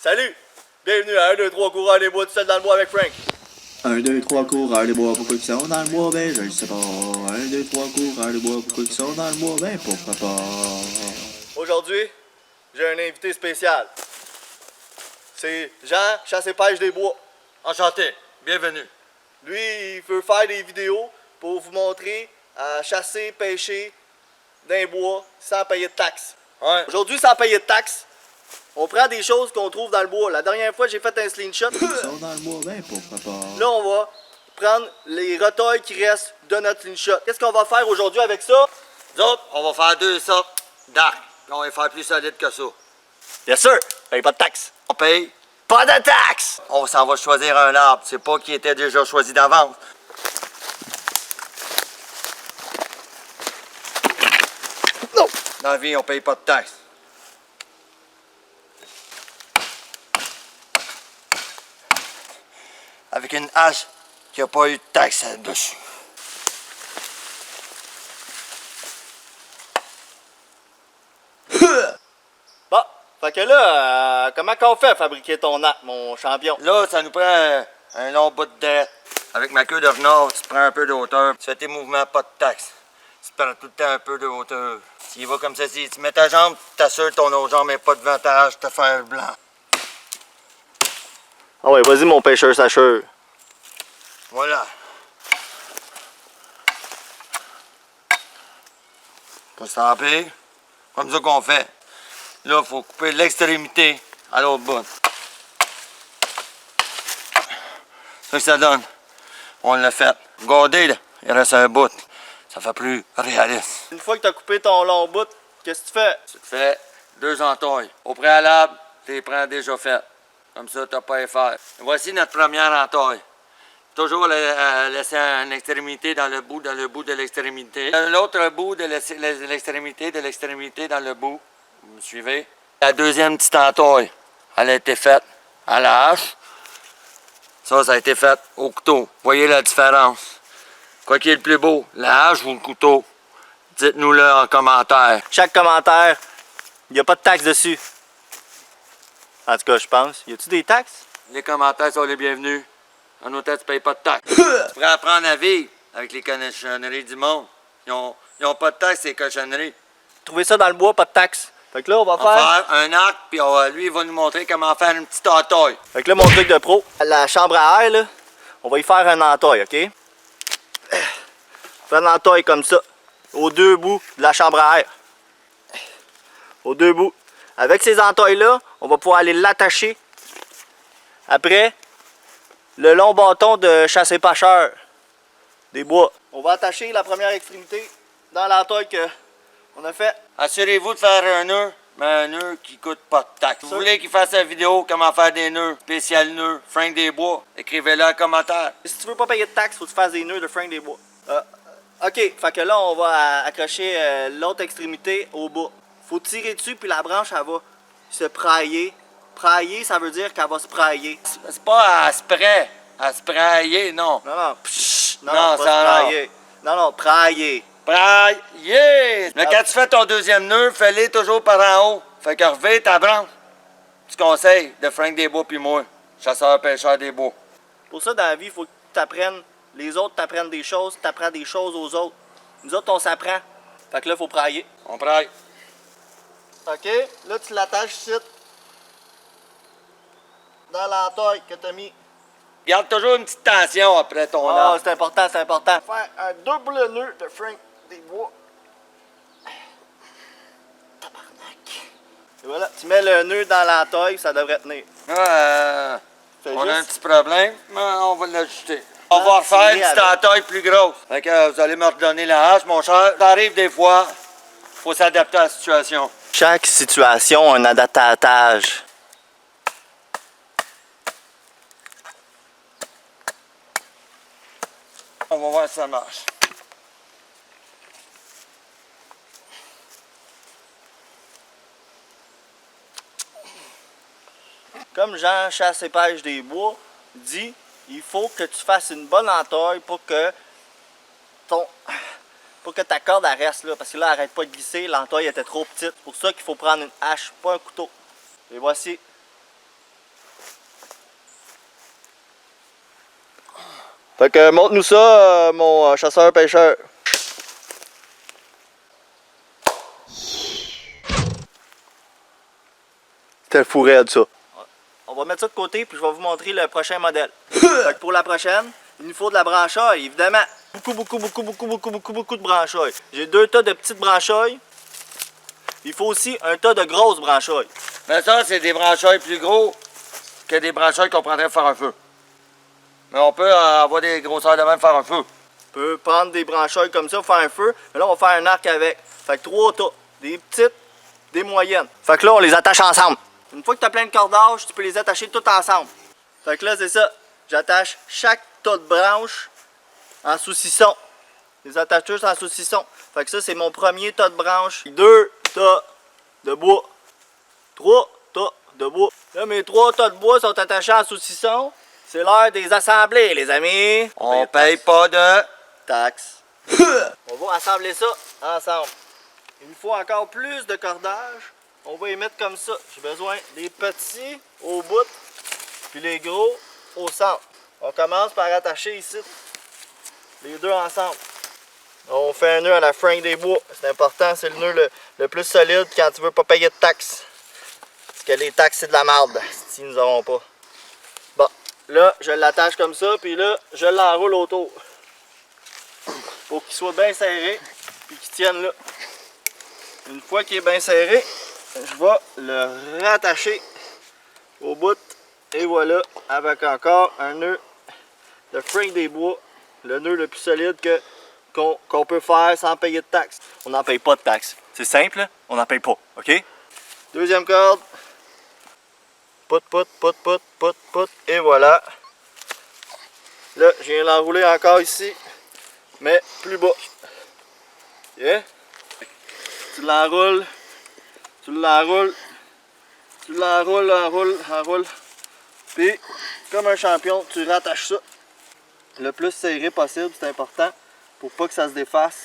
Salut! Bienvenue à 1, 2, 3 coureurs des bois, tout seul dans le bois avec Frank. 1, 2, 3 coureurs des bois, pourquoi ils sont dans le bois? Ben je le sais pas. 1, 2, 3 coureurs des bois, pourquoi ils sont dans le bois? Ben pourquoi pas? Aujourd'hui, j'ai un invité spécial. C'est Jean, chasse et pêche des bois. Enchanté, bienvenue. Lui, il veut faire des vidéos pour vous montrer à chasser, pêcher dans les bois sans payer de taxes. Ouais. Aujourd'hui, sans payer de taxes, on prend des choses qu'on trouve dans le bois. La dernière fois, j'ai fait un slingshot. Ils sont dans le bois, ben pourquoi pas? Là, on va prendre les retailles qui restent de notre slingshot. Qu'est-ce qu'on va faire aujourd'hui avec ça? Nous autres, on va faire deux sortes d'arcs. On va les faire plus solides que ça. Bien sûr, paye pas de taxes. On paye. Pas de taxes! On s'en va choisir un arbre. C'est pas qui était déjà choisi d'avance. Non! Dans la vie, on paye pas de taxes. Avec une hache qui a pas eu de taxe dessus. Bon, fait que là, comment qu'on fait à fabriquer ton arc, mon champion? Là, ça nous prend un long bout de tête. Avec ma queue de renard, tu prends un peu de hauteur. Tu fais tes mouvements, pas de taxe. Tu prends tout le temps un peu de hauteur. Tu y vas comme ça, si tu mets ta jambe, tu t'assures ton autre jambe n'est pas devant ta hache, te faire blanc. Ah ouais, vas-y mon pêcheur sacheur. Voilà. Pas s'empirer. Comme ça qu'on fait. Là, il faut couper l'extrémité à l'autre bout. C'est ça que ça donne. On l'a fait. Regardez, là, il reste un bout. Ça fait plus réaliste. Une fois que tu as coupé ton long bout, qu'est-ce que tu fais? Tu te fais deux entailles. Au préalable, tu les prends déjà faites. Comme ça, tu n'as pas à les faire. Voici notre première entaille. Toujours laisser une extrémité dans le bout de l'extrémité. L'autre bout de l'extrémité dans le bout. Vous me suivez? La deuxième petite entaille, elle a été faite à la hache. Ça a été fait au couteau. Voyez la différence. Quoi qui est le plus beau, la hache ou le couteau? Dites-nous-le en commentaire. Chaque commentaire, il n'y a pas de taxes dessus. En tout cas, je pense. Y a-tu des taxes? Les commentaires sont les bienvenus. En hôtel, tu payes pas de taxes. Tu pourrais apprendre à vivre avec les cochonneries du monde. Ils ont pas de taxes, ces cochonneries. Trouver ça dans le bois, pas de taxes. Fait que là, on va On va faire... faire un arc, puis lui, il va nous montrer comment faire une petite entaille. Fait que là, mon truc de pro, la chambre à air, là, on va y faire un entaille, OK? Faire une entaille comme ça, aux deux bouts de la chambre à air. Aux deux bouts. Avec ces entailles-là, on va pouvoir aller l'attacher après le long bâton de chassé-pêcheur des bois. On va attacher la première extrémité dans l'entaille qu'on a fait. Assurez-vous de faire un nœud, mais un nœud qui coûte pas de taxes. Si vous voulez qu'il fasse une vidéo comment faire des nœuds, spécial nœud, Frank des Bois, écrivez-le en commentaire. Si tu veux pas payer de taxes, faut que tu fasses des nœuds de Frank des Bois. OK, fait que là, on va accrocher l'autre extrémité au bas. Faut tirer dessus, puis la branche, elle va se prailler. Prailler, ça veut dire qu'elle va se prailler. C'est pas à spray, à sprayer, non. Non, non, psh, non, Non, pas ça, se prailler. Non, non, prailler. Prailler! Mais quand tu fais ton deuxième nœud, fais-le toujours par en haut. Fait que revire ta branche. Tu conseilles de Frank des Bois puis moi, chasseur-pêcheur des bois. Pour ça, dans la vie, il faut que tu apprennes. Les autres t'apprennent des choses, tu apprends des choses aux autres. Nous autres, on s'apprend. Fait que là, il faut prailler. On praille. OK, là, tu l'attaches ici. Dans l'entaille que tu as mis. Garde toujours une petite tension après ton Ah, arc. c'est important, c'est important. Faire un double nœud de Frank des Bois. Tabarnak. Et voilà, tu mets le nœud dans l'entaille, ça devrait tenir. Fais On a un juste- petit problème, mais on va l'ajuster. On va refaire une petite entaille plus grosse. Fait que vous allez me redonner la hache, mon cher. Ça arrive des fois, faut s'adapter à la situation. Chaque situation a un adaptatage. On va voir si ça marche. Comme Jean chasse et pêche des bois dit, il faut que tu fasses une bonne entaille pour que ta corde elle reste là, parce que là elle arrête pas de glisser, l'entaille était trop petite. C'est pour ça qu'il faut prendre une hache, pas un couteau. Et voici Fait que montre-nous ça, mon chasseur-pêcheur. C'était le fou raide, ça. On va mettre ça de côté, puis je vais vous montrer le prochain modèle. Fait que pour la prochaine, il nous faut de la branchaille, évidemment. Beaucoup de branchaille. J'ai 2 tas de petites branchailles. Il faut aussi un tas de grosses branchailles. Mais ça, c'est des branchailles plus gros que des branchailles qu'on prendrait pour faire un feu. Mais on peut avoir des grosseurs de même pour faire un feu. On peut prendre des branchailles comme ça, faire un feu. Mais là, on va faire un arc avec. Fait que 3 tas. Des petites, des moyennes. Fait que là, on les attache ensemble. Une fois que tu as plein de cordages, tu peux les attacher toutes ensemble. Fait que là, c'est ça. J'attache chaque tas de branches en saucisson. Je les attache tous en saucisson. Fait que ça, c'est mon premier tas de branches. 2 tas de bois. 3 tas de bois. Là, mes 3 tas de bois sont attachés en saucisson. C'est l'heure des assemblées, les amis. On paye pas de taxes. On va assembler ça ensemble. Il nous faut encore plus de cordages. On va les mettre comme ça. J'ai besoin des petits au bout, puis les gros au centre. On commence par attacher ici les deux ensemble. On fait un nœud à la fringue des bois. C'est important, c'est le nœud le plus solide quand tu veux pas payer de taxes. Parce que les taxes, c'est de la merde si nous n'avons pas. Bon, là, je l'attache comme ça, puis là, je l'enroule autour. Pour qu'il soit bien serré, puis qu'il tienne là. Une fois qu'il est bien serré, je vais le rattacher au bout. Et voilà, avec encore un nœud de fringue des bois. Le nœud le plus solide qu'on peut faire sans payer de taxes. On n'en paye pas de taxes. C'est simple, on n'en paye pas, ok? Deuxième corde. Pout, et voilà. Là, je viens l'enrouler encore ici, mais plus bas. Yeah. Tu l'enroules, enroule. Puis, comme un champion, tu rattaches ça le plus serré possible, c'est important, pour pas que ça se défasse.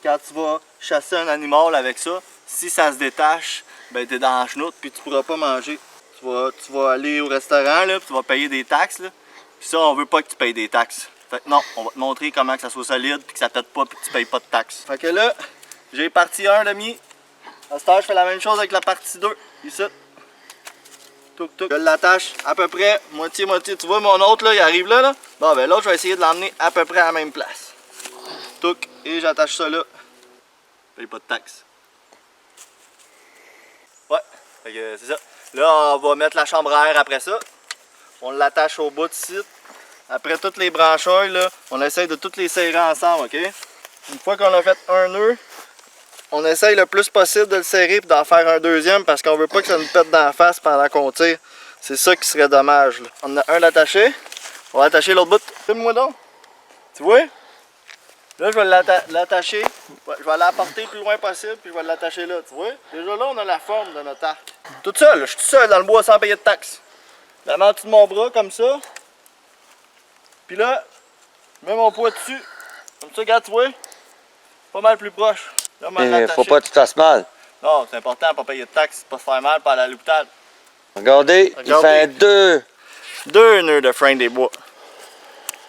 Quand tu vas chasser un animal avec ça, si ça se détache, ben t'es dans la chenoute, puis tu pourras pas manger. Tu vas aller au restaurant, là, puis tu vas payer des taxes, là. Puis ça, on veut pas que tu payes des taxes. Fait que non, on va te montrer comment que ça soit solide, puis que ça pète pas, puis que tu payes pas de taxes. Fait que là, j'ai partie 1 demi. À cette heure, je fais la même chose avec la partie 2, ici. Je l'attache à peu près moitié-moitié. Tu vois, mon autre, là, il arrive là, là. Bon, ben l'autre, je vais essayer de l'emmener à peu près à la même place. Touc, et j'attache ça là. Je paye pas de taxes. Ouais, fait que c'est ça. Là, on va mettre la chambre à air après ça. On l'attache au bout ici. Après toutes les branchailles, là, on essaye de toutes les serrer ensemble, ok? Une fois qu'on a fait un nœud, on essaye le plus possible de le serrer et d'en faire un deuxième parce qu'on veut pas que ça nous pète dans la face pendant qu'on tire. C'est ça qui serait dommage. Là. On a un attaché. On va attacher l'autre bout. Filme-moi donc. Tu vois? Là, je vais l'attacher. Je vais l'apporter le plus loin possible puis je vais l'attacher là. Tu vois? Déjà là, on a la forme de notre arc. Tout seul. Je suis tout seul dans le bois sans payer de taxes. Je la mets en dessous de mon bras comme ça. Puis là, je mets mon poids dessus. Comme ça, regarde, tu vois? Pas mal plus proche. Là, faut pas que tu te fasses mal. Non, c'est important de pas payer de taxes, pas se faire mal par la l'hôpital. Regardez, il fait 2 nœuds de frein des bois.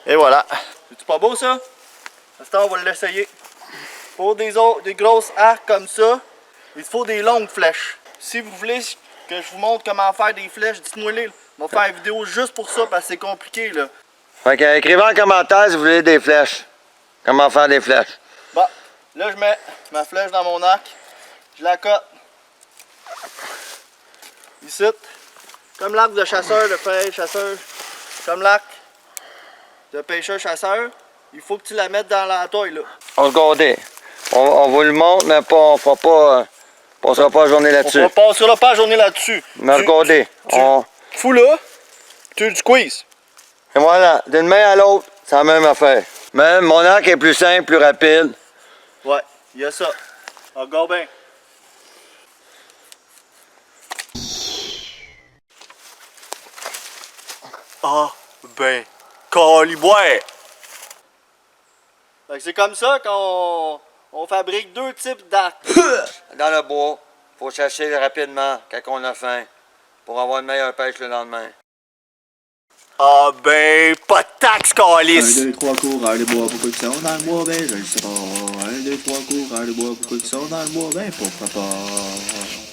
Et voilà. C'est pas beau ça? Maintenant, on va l'essayer. Pour des grosses arcs comme ça, il faut des longues flèches. Si vous voulez que je vous montre comment faire des flèches, dites-moi les. On va faire une vidéo juste pour ça parce que c'est compliqué là. Fait que écrivez en commentaire si vous voulez des flèches. Comment faire des flèches. Bon, là je mets ma flèche dans mon arc. Je la cote. Ici. Comme l'arc de chasseur, de pêche-chasseur. Comme l'arc de pêcheur-chasseur. Il faut que tu la mettes dans la taille là. On va regarder. On vous le montre, mais on fera pas. On passera pas la journée là-dessus. On passera pas la journée là-dessus. Mais regardez. Fous là, tu le squeezes. Et voilà, d'une main à l'autre, c'est la même affaire. Mais mon arc est plus simple, plus rapide. Ouais, il y a ça. Regarde bien. Ah, ben, caliboire! C'est comme ça qu'on fabrique 2 types d'arcs. Dans le bois, faut chercher rapidement quand on a faim pour avoir une meilleure pêche le lendemain. Ah ben, pas de taxe, 1, calice! 2, 3, coureurs de bois, pourquoi ils sont dans le bois? Ben, je le sais pas. 1, 2, 3, coureurs de bois, pourquoi ils sont dans le bois? Ben, pourquoi pas?